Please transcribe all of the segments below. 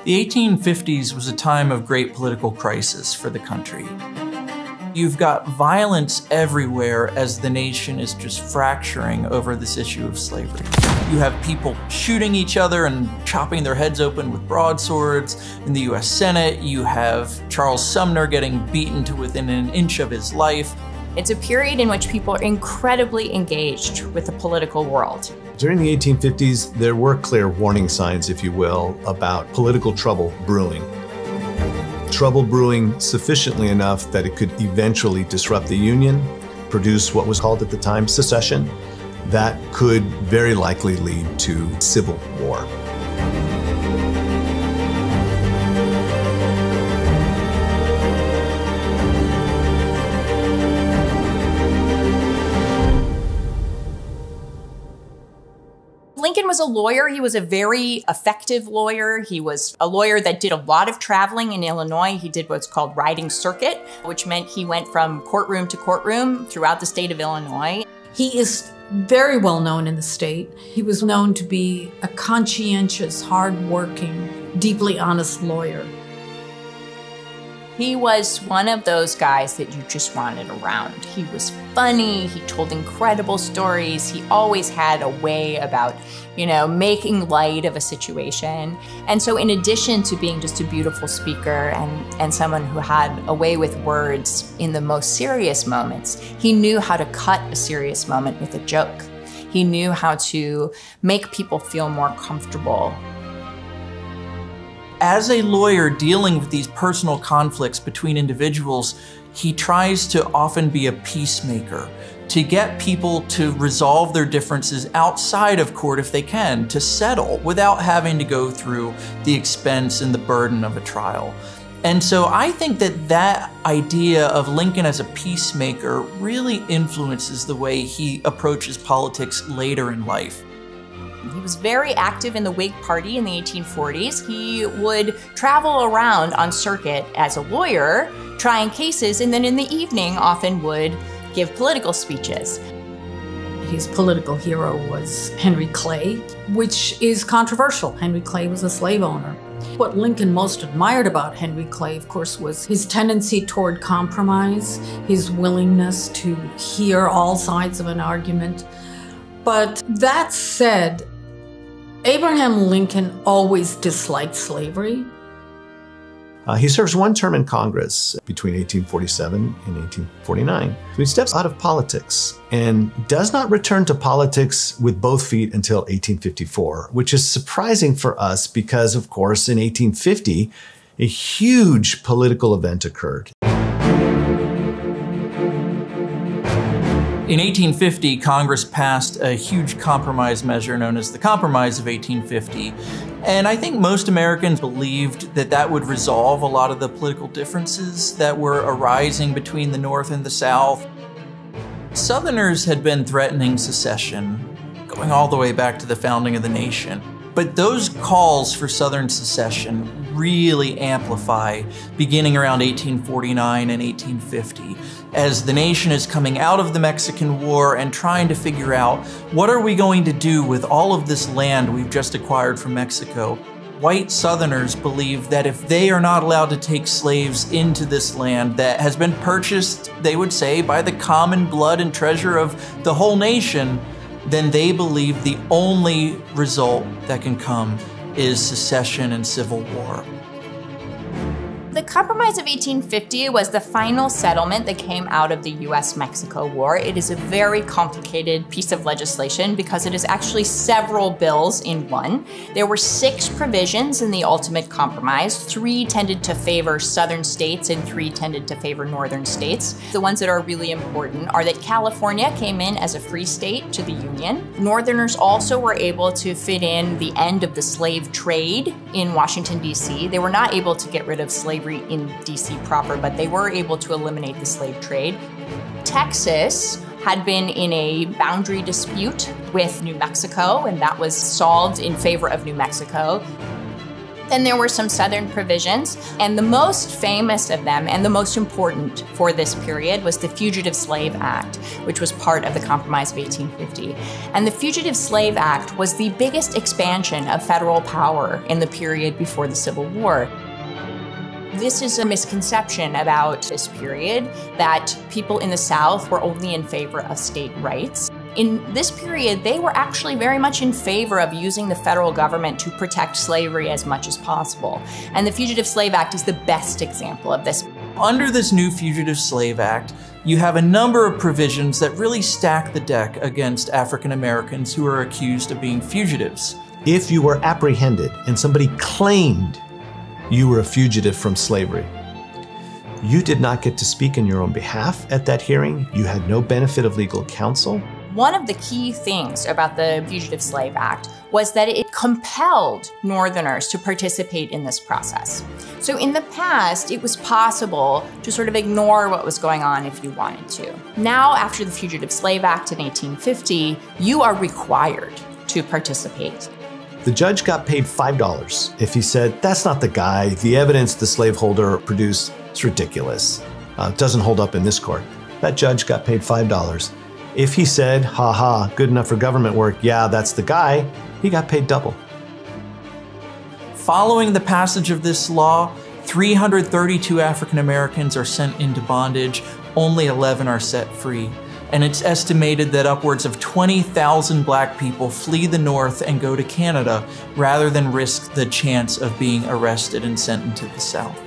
The 1850s was a time of great political crisis for the country. You've got violence everywhere as the nation is just fracturing over this issue of slavery. You have people shooting each other and chopping their heads open with broadswords. In the US Senate, you have Charles Sumner getting beaten to within an inch of his life. It's a period in which people are incredibly engaged with the political world. During the 1850s, there were clear warning signs, if you will, about political trouble brewing. Trouble brewing sufficiently enough that it could eventually disrupt the Union, produce what was called at the time secession. That could very likely lead to civil war. Lincoln was a lawyer. He was a very effective lawyer. He was a lawyer that did a lot of traveling in Illinois. He did what's called riding circuit, which meant he went from courtroom to courtroom throughout the state of Illinois. He is very well known in the state. He was known to be a conscientious, hardworking, deeply honest lawyer. He was one of those guys that you just wanted around. He was funny, he told incredible stories, he always had a way about, making light of a situation. And so in addition to being just a beautiful speaker and someone who had a way with words in the most serious moments, he knew how to cut a serious moment with a joke. He knew how to make people feel more comfortable. As a lawyer dealing with these personal conflicts between individuals, he tries to often be a peacemaker, to get people to resolve their differences outside of court if they can, to settle without having to go through the expense and the burden of a trial. And so I think that idea of Lincoln as a peacemaker really influences the way he approaches politics later in life. He was very active in the Whig Party in the 1840s. He would travel around on circuit as a lawyer, trying cases, and then in the evening often would give political speeches. His political hero was Henry Clay, which is controversial. Henry Clay was a slave owner. What Lincoln most admired about Henry Clay, of course, was his tendency toward compromise, his willingness to hear all sides of an argument. But that said, Abraham Lincoln always disliked slavery. He serves one term in Congress between 1847 and 1849. So he steps out of politics and does not return to politics with both feet until 1854, which is surprising for us because, of course, in 1850, a huge political event occurred. In 1850, Congress passed a huge compromise measure known as the Compromise of 1850. And I think most Americans believed that that would resolve a lot of the political differences that were arising between the North and the South. Southerners had been threatening secession, going all the way back to the founding of the nation. But those calls for Southern secession really amplify beginning around 1849 and 1850 as the nation is coming out of the Mexican War and trying to figure out what are we going to do with all of this land we've just acquired from Mexico. White Southerners believe that if they are not allowed to take slaves into this land that has been purchased, they would say, by the common blood and treasure of the whole nation, then they believe the only result that can come is secession and civil war. The Compromise of 1850 was the final settlement that came out of the US-Mexico War. It is a very complicated piece of legislation because it is actually several bills in one. There were 6 provisions in the ultimate compromise. 3 tended to favor southern states and 3 tended to favor northern states. The ones that are really important are that California came in as a free state to the Union. Northerners also were able to fit in the end of the slave trade in Washington, D.C. They were not able to get rid of slavery in DC proper, but they were able to eliminate the slave trade. Texas had been in a boundary dispute with New Mexico, and that was solved in favor of New Mexico. Then there were some Southern provisions, and the most famous of them and the most important for this period was the Fugitive Slave Act, which was part of the Compromise of 1850. And the Fugitive Slave Act was the biggest expansion of federal power in the period before the Civil War. This is a misconception about this period, that people in the South were only in favor of state rights. In this period, they were actually very much in favor of using the federal government to protect slavery as much as possible. And the Fugitive Slave Act is the best example of this. Under this new Fugitive Slave Act, you have a number of provisions that really stack the deck against African Americans who are accused of being fugitives. If you were apprehended and somebody claimed you were a fugitive from slavery, you did not get to speak in your own behalf at that hearing. You had no benefit of legal counsel. One of the key things about the Fugitive Slave Act was that it compelled Northerners to participate in this process. So in the past, it was possible to sort of ignore what was going on if you wanted to. Now, after the Fugitive Slave Act in 1850, you are required to participate. The judge got paid $5 if he said, that's not the guy, the evidence the slaveholder produced is ridiculous. It doesn't hold up in this court. That judge got paid $5. If he said, ha ha, good enough for government work, yeah, that's the guy, he got paid double. Following the passage of this law, 332 African Americans are sent into bondage, only 11 are set free. And it's estimated that upwards of 20,000 Black people flee the North and go to Canada rather than risk the chance of being arrested and sent into the South.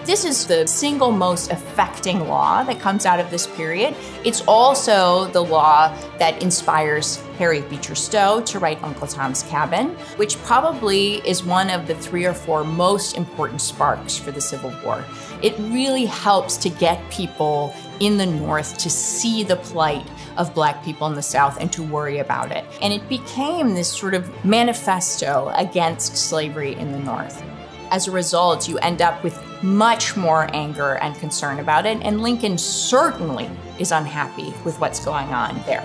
This is the single most affecting law that comes out of this period. It's also the law that inspires Harriet Beecher Stowe to write Uncle Tom's Cabin, which probably is one of the 3 or 4 most important sparks for the Civil War. It really helps to get people in the North to see the plight of Black people in the South and to worry about it. And it became this sort of manifesto against slavery in the North. As a result, you end up with much more anger and concern about it, and Lincoln certainly is unhappy with what's going on there.